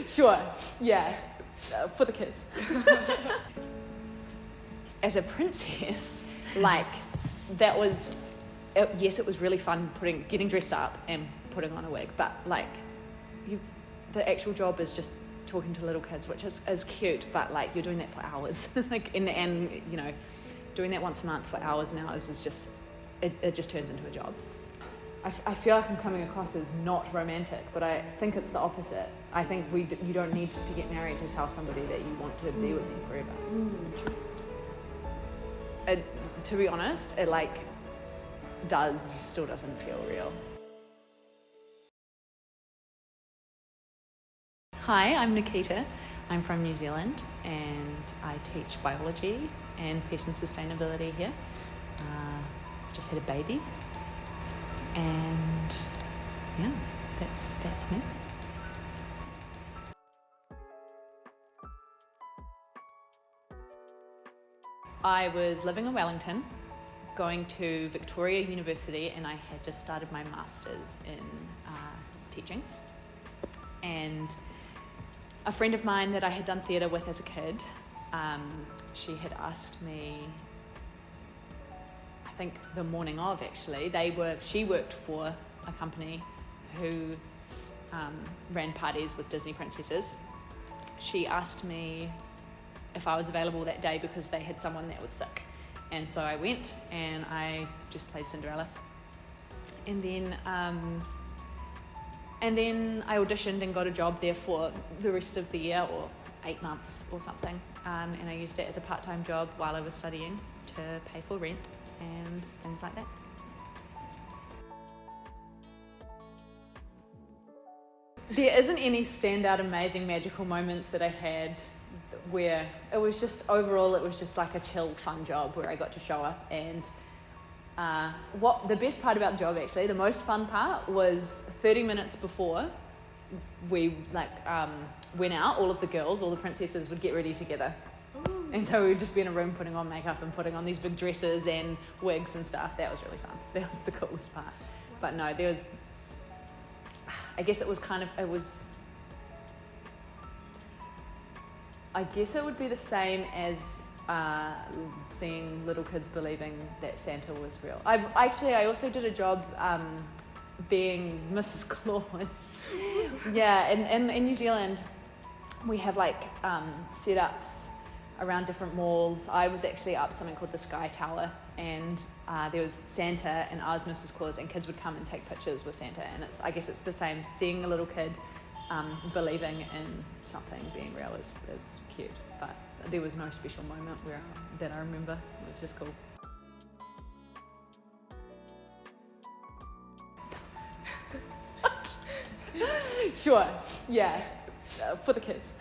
Sure, yeah, for the kids. As a princess, like, that was, yes, it was really fun getting dressed up and putting on a wig, but like, the actual job is just talking to little kids, which is cute, but like, you're doing that for hours. Like, and you know, doing that once a month for hours and hours is just, it just turns into a job. I feel like I'm coming across as not romantic, but I think it's the opposite. I think you don't need to get married to tell somebody that you want to be with them forever. To be honest, it like still doesn't feel real. Hi, I'm Nikita. I'm from New Zealand and I teach biology and peace and sustainability here. Just had a baby. And yeah, that's me. I was living in Wellington, going to Victoria University, and I had just started my master's in teaching. And a friend of mine that I had done theatre with as a kid, she had asked me, I think the morning of actually, she worked for a company who ran parties with Disney princesses. She asked me if I was available that day because they had someone that was sick. And so I went and I just played Cinderella. And then I auditioned and got a job there for the rest of the year, or 8 months or something. And I used it as a part-time job while I was studying to pay for rent and things like that. There isn't any standout amazing magical moments that I had where it was just like a chill fun job where I got to show up. And what the best part about the job, actually, the most fun part, was 30 minutes before we went out, all the princesses would get ready together. And so we would just be in a room putting on makeup and putting on these big dresses and wigs and stuff. That was really fun. That was the coolest part. But no, I guess it would be the same as seeing little kids believing that Santa was real. I also did a job being Mrs. Claus. Yeah, in New Zealand, we have setups around different malls. I was actually up something called the Sky Tower, and there was Santa and I was Mrs. Claus, and kids would come and take pictures with Santa. And I guess it's the same. Seeing a little kid believing in something being real is cute, but there was no special moment that I remember. It was just cool. Sure, yeah, for the kids.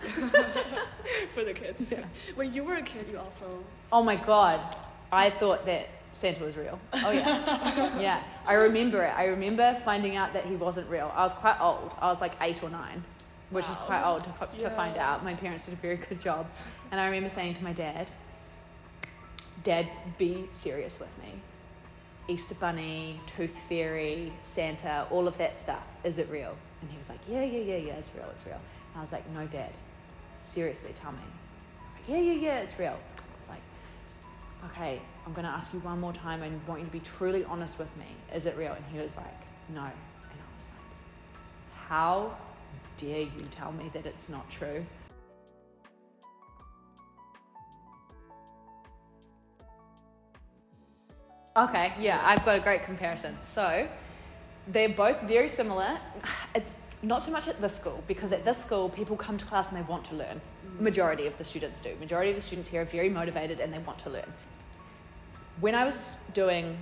For the kids, yeah. When you were a kid, you also... Oh my God, I thought that Santa was real. Oh yeah, yeah. I remember it. I remember finding out that he wasn't real. I was quite old. I was like 8 or 9, which is quite old to find out. My parents did a very good job. And I remember saying to my dad, be serious with me. Easter Bunny, Tooth Fairy, Santa, all of that stuff, is it real? And he was like, yeah, it's real. And I was like, no, Dad, seriously, tell me. I was like, yeah, it's real. It's like, okay, I'm going to ask you one more time and want you to be truly honest with me. Is it real? And he was like, no. And I was like, how dare you tell me that it's not true? Okay, yeah, I've got a great comparison. So they're both very similar. It's not so much at this school, because at this school, people come to class and they want to learn. Majority of the students do. Majority of the students here are very motivated and they want to learn. When I was doing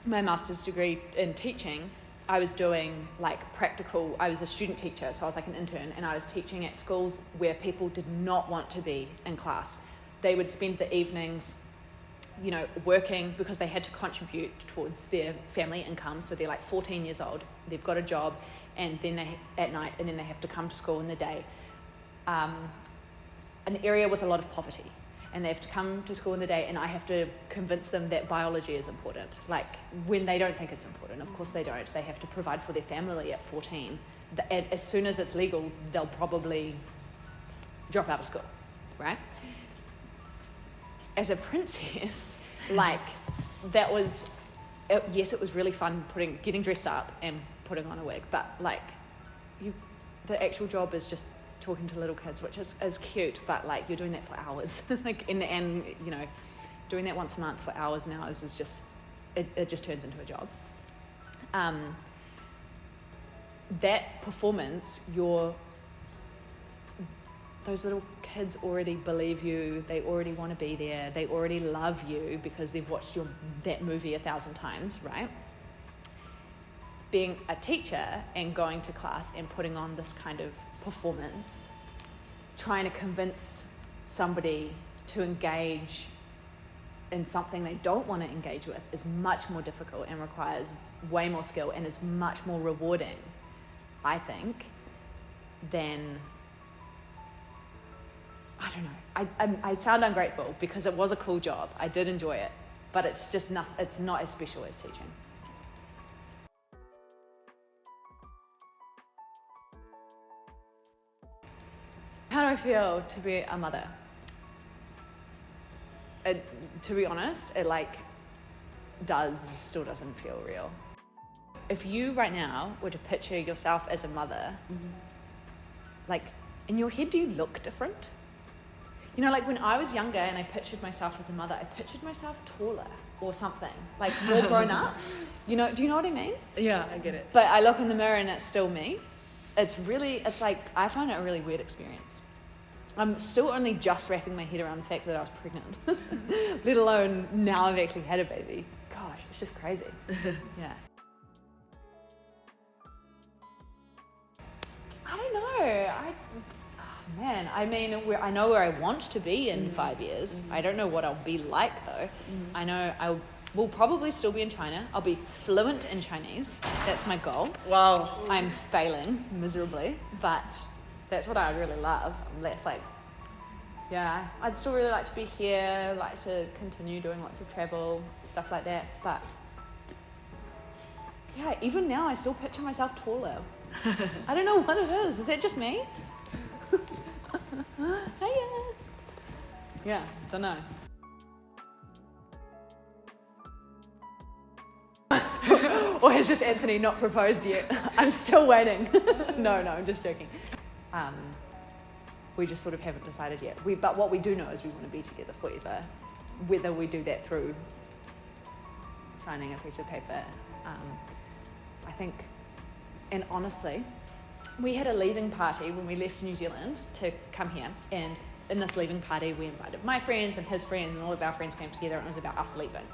my master's degree in teaching, I was doing practical, I was a student teacher, so I was like an intern, and I was teaching at schools where people did not want to be in class. They would spend the evenings working because they had to contribute towards their family income. So they're 14 years old, they've got a job, and then at night, and then they have to come to school in the day. An area with a lot of poverty, and they have to come to school in the day, and I have to convince them that biology is important. When they don't think it's important, of course they don't. They have to provide for their family at 14. as soon as it's legal, they'll probably drop out of school, right? As a princess, like, that was, yes, it was really fun getting dressed up and putting on a wig, but like, the actual job is just talking to little kids, which is cute, but like, you're doing that for hours. Like, and you know, doing that once a month for hours and hours is just, it just turns into a job. That performance, those little kids already believe you, they already want to be there, they already love you because they've watched that movie 1,000 times, right? Being a teacher and going to class and putting on this kind of performance, trying to convince somebody to engage in something they don't want to engage with is much more difficult and requires way more skill and is much more rewarding, I think, than, I don't know. I sound ungrateful because it was a cool job. I did enjoy it, but it's just not. It's not as special as teaching. How do I feel to be a mother? To be honest, it like still doesn't feel real. If you right now were to picture yourself as a mother, like, in your head, do you look different? You know, like when I was younger and I pictured myself as a mother, I pictured myself taller or something, like more grown up. You know, do you know what I mean? Yeah, I get it. But I look in the mirror and it's still me. It's like, I find it a really weird experience. I'm still only just wrapping my head around the fact that I was pregnant, let alone now I've actually had a baby. Gosh, it's just crazy. Yeah. I don't know. Man, I mean, I know where I want to be in 5 years. I don't know what I'll be like, though. I know I will probably still be in China. I'll be fluent in Chinese. That's my goal. Wow. I'm failing miserably, but that's what I really love. That's like, yeah, I'd still really like to be here, like to continue doing lots of travel, stuff like that. But yeah, even now, I still picture myself taller. I don't know what it is. Is that just me? Hiya. Yeah, don't know. Or has just Anthony not proposed yet? I'm still waiting. No, I'm just joking. We just sort of haven't decided yet. But what we do know is we want to be together forever. Whether we do that through signing a piece of paper, I think, and honestly, we had a leaving party when we left New Zealand to come here, and in this leaving party we invited my friends and his friends, and all of our friends came together, and it was about us leaving.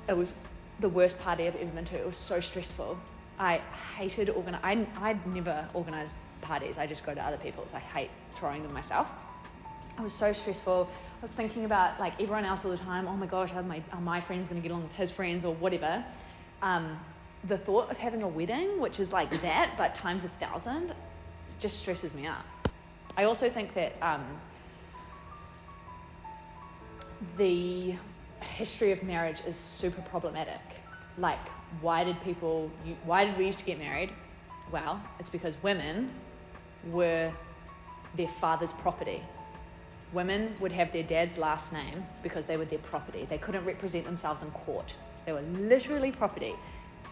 It was the worst party I've ever been to. It was so stressful. I hated I'd never organise parties. I just go to other people's. I hate throwing them myself. It was so stressful. I was thinking about like everyone else all the time. Oh my gosh, are my friends going to get along with his friends or whatever? The thought of having a wedding, which is like that, but times 1,000, just stresses me out. I also think that the history of marriage is super problematic. Like, why did we used to get married? Well, it's because women were their father's property. Women would have their dad's last name because they were their property. They couldn't represent themselves in court. They were literally property.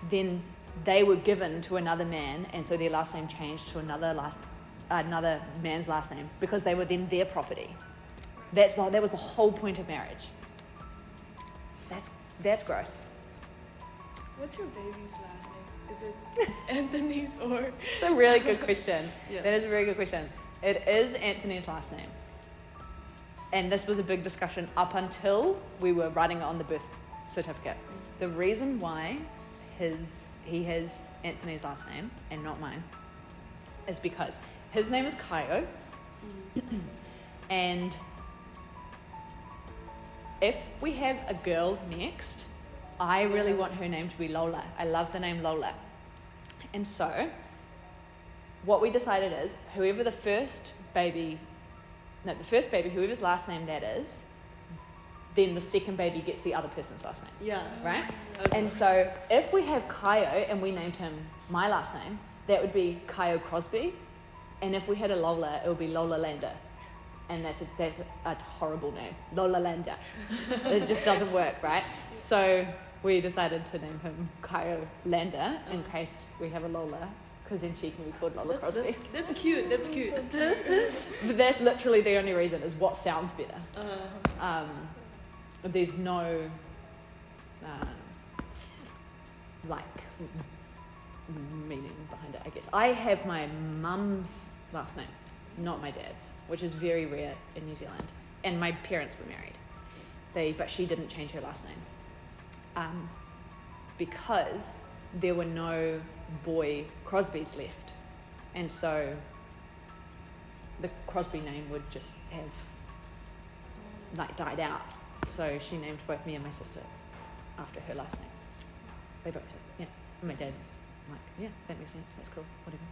Then they were given to another man, and so their last name changed to another man's last name because they were then their property. That was the whole point of marriage. That's gross. What's your baby's last name? Is it Anthony's or? It's a really good question. Yeah. That is a very good question. It is Anthony's last name. And this was a big discussion up until we were writing it on the birth certificate. The reason why he has Anthony's last name and not mine is because his name is Kaio, and if we have a girl next, I really want her name to be Lola. I love the name Lola. And so what we decided is whoever's last name that is, then the second baby gets the other person's last name. Yeah. Right? And so if we have Kaio and we named him my last name, that would be Kyle Crosby. And if we had a Lola, it would be Lola Lander. And that's a horrible name. Lola Lander. It just doesn't work, right? So we decided to name him Kyle Lander in case we have a Lola, because then she can be called Lola Crosby. That's cute. That's cute. But that's literally the only reason, is what sounds better. There's no like meaning behind it, I guess. I have my mum's last name, not my dad's, which is very rare in New Zealand. And my parents were married, but she didn't change her last name because there were no boy Crosbys left, and so the Crosby name would just have like died out. So she named both me and my sister after her last name. They both did, yeah. And my dad was like, yeah, that makes sense, that's cool, whatever.